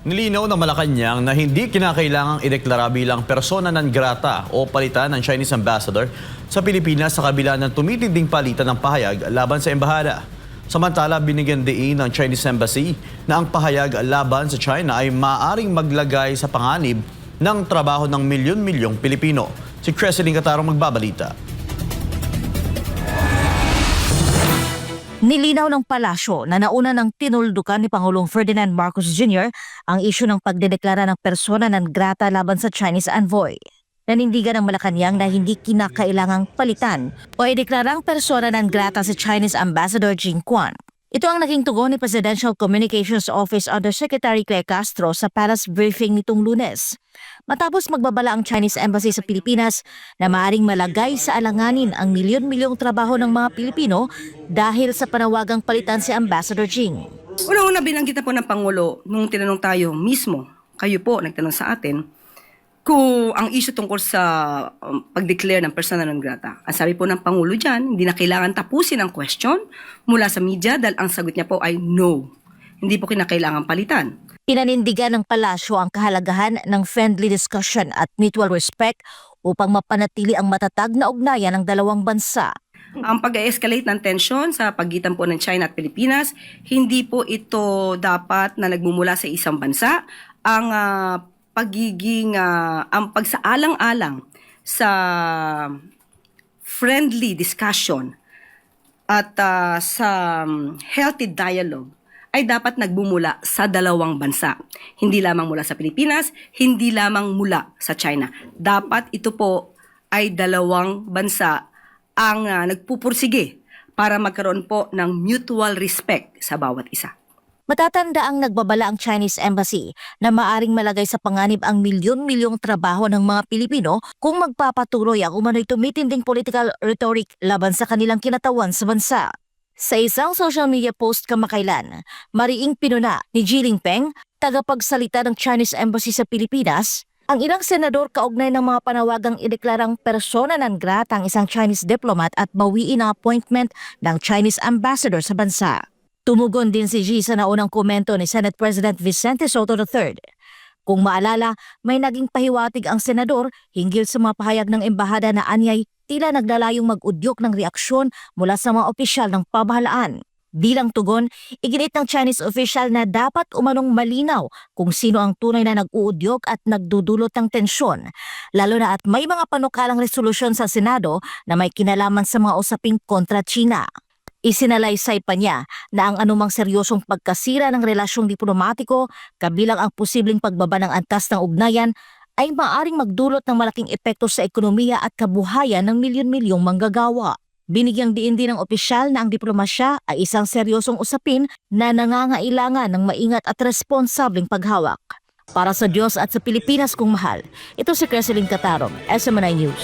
Nilinaw ng Malacanang na hindi kinakailangang ideklara bilang persona non grata o palitan ng Chinese ambassador sa Pilipinas sa kabila ng tumitinding palitan ng pahayag laban sa embahada. Samantala, binigyan diin ng Chinese Embassy na ang pahayag laban sa China ay maaaring maglagay sa panganib ng trabaho ng milyon-milyong Pilipino. Si Creseline Catarong magbabalita. Nilinaw ng palasyo na nauna ng tinuldukan ni Pangulong Ferdinand Marcos Jr. ang isyu ng pagdedeklara ng persona non grata laban sa Chinese envoy. Nanindigan ng Malacanang na hindi kinakailangang palitan o ideklarang persona non grata si Chinese Ambassador Jing Quan. Ito ang naging tugon ni Presidential Communications Office Undersecretary Claire Castro sa palace briefing nitong Lunes. Matapos magbabala ang Chinese Embassy sa Pilipinas na maaaring malagay sa alanganin ang milyon-milyong trabaho ng mga Pilipino dahil sa panawagang palitan si Ambassador Jing. Una-una binanggit na po ng Pangulo nung tinanong tayo mismo, kayo po nagtanong sa atin, kung ang issue tungkol sa pag-declare ng persona non grata. Ang sabi po ng Pangulo dyan, hindi na kailangan tapusin ang question mula sa media dahil ang sagot niya po ay no. Hindi po kinakailangan palitan. Pinanindigan ng palasyo ang kahalagahan ng friendly discussion at mutual respect upang mapanatili ang matatag na ugnayan ng dalawang bansa. Ang pag-escalate ng tension sa pagitan po ng China at Pilipinas, hindi po ito dapat na nagmumula sa isang bansa. Ang ang pagsaalang-alang sa friendly discussion at sa healthy dialogue ay dapat nagbumula sa dalawang bansa. Hindi lamang mula sa Pilipinas, hindi lamang mula sa China. Dapat ito po ay dalawang bansa ang nagpupursige para magkaroon po ng mutual respect sa bawat isa. Matatanda ang nagbabala ang Chinese Embassy na maaring malagay sa panganib ang milyon-milyong trabaho ng mga Pilipino kung magpapatuloy ang umano'y tumitinding political rhetoric laban sa kanilang kinatawan sa bansa. Sa isang social media post kamakailan, mariing pinuna ni Xi Jinping, tagapagsalita ng Chinese Embassy sa Pilipinas, ang ilang senador kaugnay ng mga panawagang ideklarang persona non grata ang isang Chinese diplomat at bawiin ang appointment ng Chinese ambassador sa bansa. Tumugon din si Xi sa naunang komento ni Senate President Vicente Soto III. Kung maalala, may naging pahiwatig ang senador hinggil sa mga pahayag ng embahada na anyay tila naglalayong mag-udyok ng reaksyon mula sa mga opisyal ng pamahalaan. Bilang tugon, iginit ng Chinese official na dapat umanong malinaw kung sino ang tunay na nag-uudyok at nagdudulot ng tensyon, lalo na at may mga panukalang resolusyon sa Senado na may kinalaman sa mga usaping kontra China. Isinalaysay pa niya na ang anumang seryosong pagkasira ng relasyong diplomatiko kabilang ang posibleng pagbaba ng antas ng ugnayan ay maaaring magdulot ng malaking epekto sa ekonomiya at kabuhayan ng milyon-milyong manggagawa. Binigyang diin din ng opisyal na ang diplomasya ay isang seryosong usapin na nangangailangan ng maingat at responsableng paghawak. Para sa Diyos at sa Pilipinas kung mahal, ito si Creseline Catarong, SMNI News.